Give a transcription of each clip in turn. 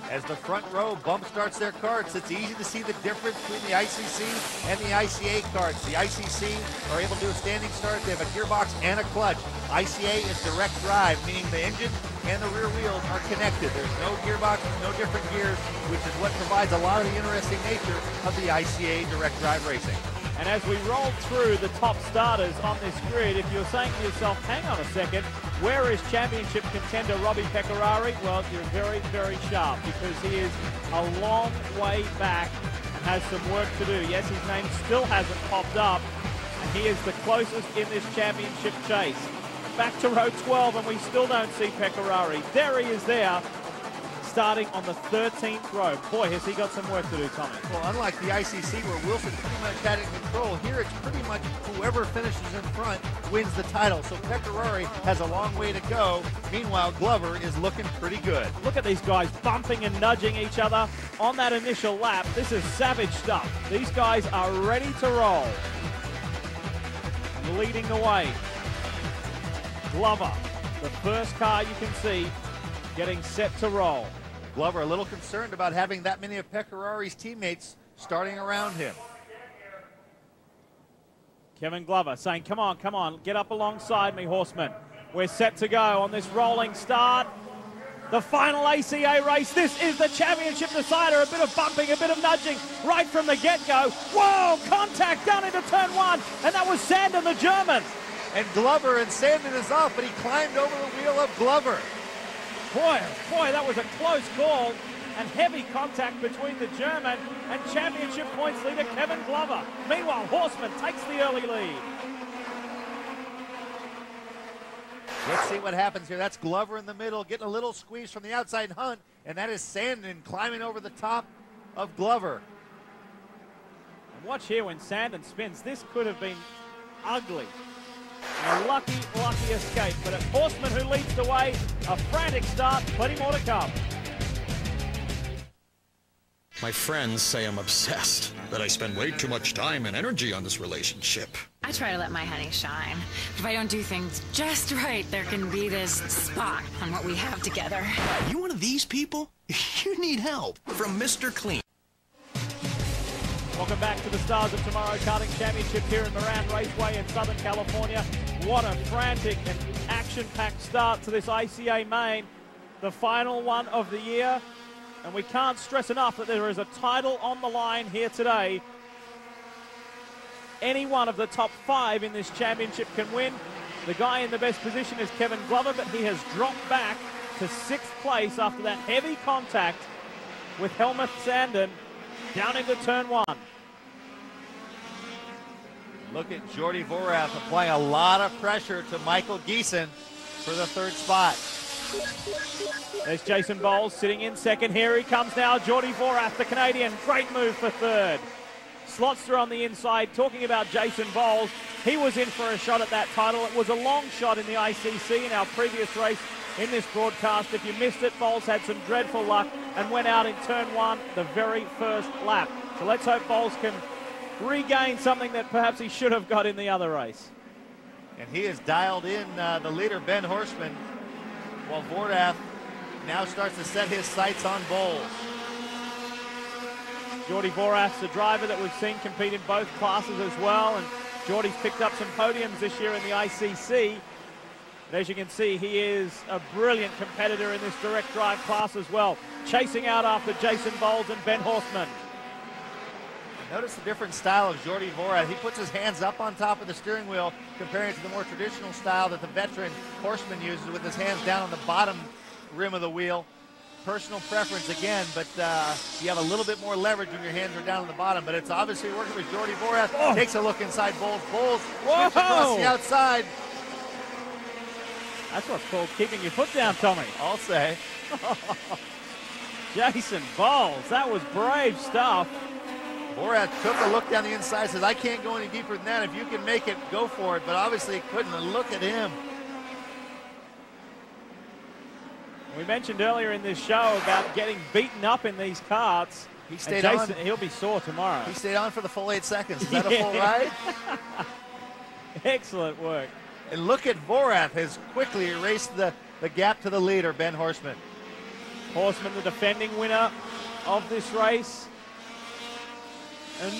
As the front row bump starts their karts, it's easy to see the difference between the ICC and the ICA karts. The ICC are able to do a standing start. They have a gearbox and a clutch. ICA is direct drive, meaning the engine and the rear wheels are connected. There's no gearbox, no different gears, which is what provides a lot of the interesting nature of the ICA direct drive racing. And as we roll through the top starters on this grid, if you're saying to yourself, hang on a second, where is championship contender Robbie Pecorari? Well, you're very, very sharp, because he is a long way back and has some work to do. Yes, his name still hasn't popped up, and he is the closest in this championship chase. Back to row 12, and we still don't see Pecorari. There he is there, starting on the 13th row. Boy, has he got some work to do, Tommy. Well, unlike the ICC, where Wilson pretty much had it in control, here it's pretty much whoever finishes in front wins the title. So Pecorari has a long way to go. Meanwhile, Glover is looking pretty good. Look at these guys bumping and nudging each other on that initial lap. This is savage stuff. These guys are ready to roll. And leading the way, Glover, the first car you can see, getting set to roll. Glover a little concerned about having that many of Pecorari's teammates starting around him. Kevin Glover saying, come on, get up alongside me, horseman. We're set to go on this rolling start. The final ACA race. This is the championship decider. A bit of bumping, a bit of nudging right from the get-go. Whoa, contact down into turn one, and that was Sandin, the German. And Glover, and Sandin is off, but he climbed over the wheel of Glover. Boy, that was a close call, and heavy contact between the German and championship points leader Kevin Glover. Meanwhile, Horseman takes the early lead. Let's see what happens here. That's Glover in the middle, getting a little squeeze from the outside Hunt, and that is Sandin climbing over the top of Glover. And watch here when Sandin spins. This could have been ugly. A lucky escape, but it's Horseman who leads the way. A frantic start, plenty more to come. My friends say I'm obsessed, that I spend way too much time and energy on this relationship. I try to let my honey shine. But if I don't do things just right, there can be this spot on what we have together. You one of these people? You need help. From Mr. Clean. Welcome back to the Stars of Tomorrow Karting Championship here in Moran Raceway in Southern California. What a frantic and action-packed start to this ICA main, the final one of the year. And we can't stress enough that there is a title on the line here today. Any one of the top 5 in this championship can win. The guy in the best position is Kevin Glover, but he has dropped back to 6th place after that heavy contact with Helmuth Sandin down into turn 1. Look at Jordi Vorath applying a lot of pressure to Michael Giesen for the 3rd spot. There's Jason Bowles sitting in 2nd. Here he comes now, Jordi Vorath, the Canadian. Great move for 3rd. Slots through on the inside. Talking about Jason Bowles, he was in for a shot at that title. It was a long shot in the ICC in our previous race in this broadcast. If you missed it, Bowles had some dreadful luck and went out in turn 1 the very first lap. So let's hope Bowles can regain something that perhaps he should have got in the other race. And he has dialed in the leader, Ben Horstman, while Vorath now starts to set his sights on Bowles. Jordi Vorath's a driver that we've seen compete in both classes as well, and Jordi's picked up some podiums this year in the ICC. But as you can see, he is a brilliant competitor in this direct drive class as well, chasing out after Jason Bowles and Ben Horstman. Notice the different style of Jordi Vorath. He puts his hands up on top of the steering wheel, comparing it to the more traditional style that the veteran Horstman uses with his hands down on the bottom rim of the wheel. Personal preference again, but you have a little bit more leverage when your hands are down on the bottom, but it's obviously working with Jordi Vorath. Oh. Takes a look inside Bowles. Bowles swings across the outside. That's what's called keeping your foot down, Tommy. I'll say. Jason Bowles, that was brave stuff. Vorath took a look down the inside, says, I can't go any deeper than that. If you can make it, go for it. But obviously he couldn't. And look at him. We mentioned earlier in this show about getting beaten up in these karts. He stayed Jason, on. He will be sore tomorrow. He stayed on for the full 8 seconds. Is that a full ride? Excellent work. And look at Vorath has quickly erased the gap to the leader, Ben Horstman. Horseman, the defending winner of this race.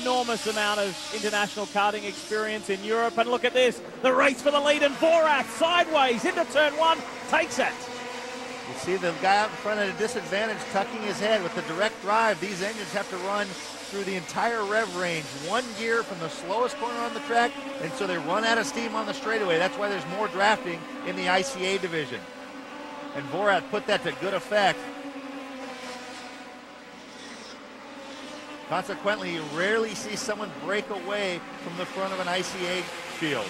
Enormous amount of international karting experience in Europe. And look at this, the race for the lead, and Vorath sideways into turn one, takes it. You see the guy out in front at a disadvantage, tucking his head with the direct drive. These engines have to run through the entire rev range, one gear from the slowest corner on the track, and so they run out of steam on the straightaway. That's why there's more drafting in the ICA division. And Vorath put that to good effect. Consequently, you rarely see someone break away from the front of an ICA field.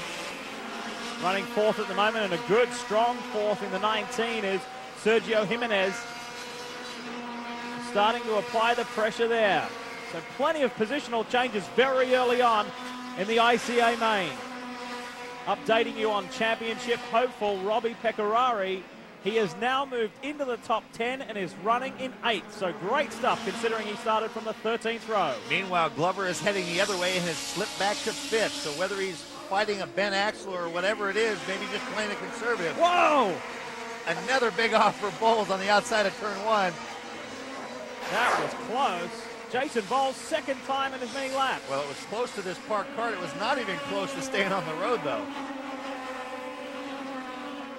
Running fourth at the moment, and a good, strong fourth in the 19 is Sergio Jimenez. Starting to apply the pressure there. So plenty of positional changes very early on in the ICA main. Updating you on championship hopeful Robbie Pecorari. He has now moved into the top 10 and is running in 8th. So great stuff considering he started from the 13th row. Meanwhile, Glover is heading the other way and has slipped back to 5th. So whether he's fighting a Ben Axel or whatever it is, maybe just playing a conservative. Whoa! Another big off for Bowles on the outside of turn one. That was close. Jason Bowles, second time in his mini lap. Well, it was close to this parked cart. It was not even close to staying on the road, though.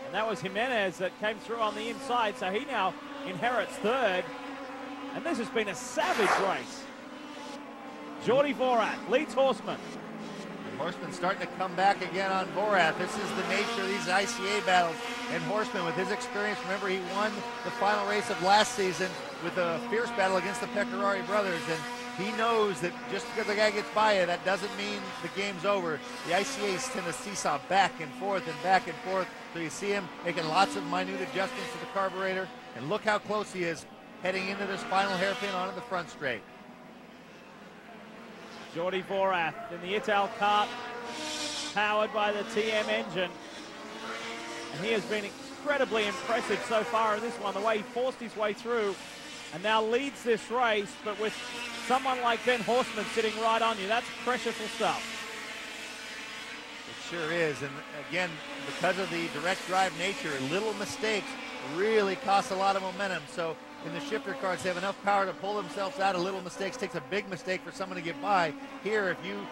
And that was Jimenez that came through on the inside, so he now inherits third. And this has been a savage race. Jordi Vorath leads Horseman. Horseman starting to come back again on Vorath. This is the nature of these ICA battles. And Horseman, with his experience, remember he won the final race of last season with a fierce battle against the Pecorari brothers. And he knows that just because a guy gets by you, that doesn't mean the game's over. The ICAs tend to seesaw back and forth and back and forth. So you see him making lots of minute adjustments to the carburetor. And look how close he is heading into this final hairpin onto the front straight. Jordi Vorath in the Ital kart, powered by the TM engine. And he has been incredibly impressive so far in this one, the way he forced his way through and now leads this race, but with someone like Ben Horseman sitting right on you. That's pressureful stuff. It sure is. And again, because of the direct drive nature, little mistakes really cost a lot of momentum. So in the shifter carts, they have enough power to pull themselves out of little mistakes. Takes a big mistake for someone to get by. Here, if you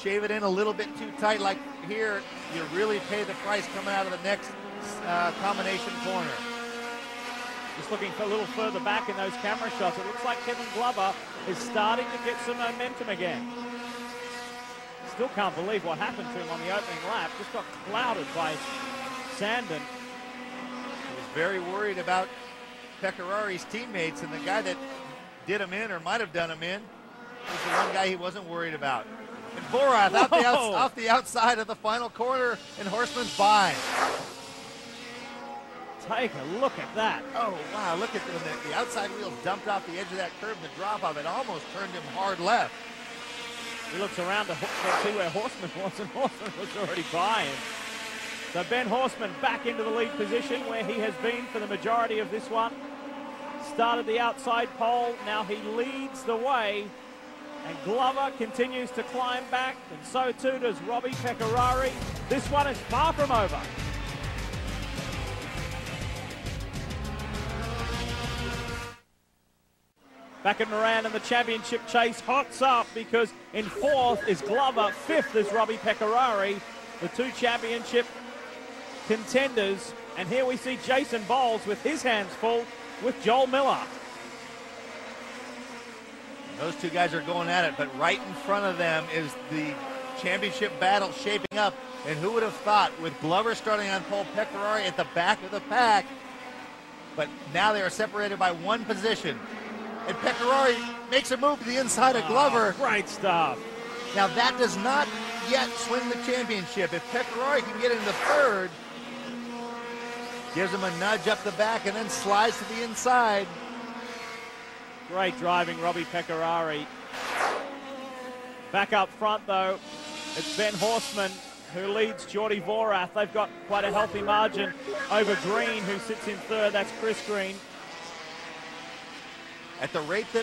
shave it in a little bit too tight like here, you really pay the price coming out of the next combination corner. Just looking for a little further back in those camera shots, it looks like Kevin Glover is starting to get some momentum again. Still can't believe what happened to him on the opening lap. Just got clouded by Sandon. He was very worried about Pecorari's teammates, and the guy that did him in or might have done him in was the one guy he wasn't worried about. And Vorath off the outside of the final corner, and Horseman's by. Take a look at that. Oh, wow, look at when the outside wheels dumped off the edge of that curb, the drop off, it almost turned him hard left. He looks around to see where Horseman was, and Horseman was already by him. So Ben Horseman back into the lead position where he has been for the majority of this one. Started the outside pole, now he leads the way. And Glover continues to climb back, and so too does Robbie Pecorari. This one is far from over. Back at Moran, and the championship chase hots up because in fourth is Glover, fifth is Robbie Pecorari, the two championship contenders. And here we see Jason Bowles with his hands full with Joel Miller. Those two guys are going at it, but right in front of them is the championship battle shaping up. And who would have thought, with Glover starting on pole, Pecorari at the back of the pack, but now they are separated by one position. And Pecorari makes a move to the inside of Glover. Great stuff. Now that does not yet swing the championship. If Pecorari can get into third, gives him a nudge up the back and then slides to the inside. Great driving, Robbie Pecorari. Back up front, though, it's Ben Horseman who leads Jordi Vorath. They've got quite a healthy margin over Green, who sits in third. That's Chris Green. At the rate that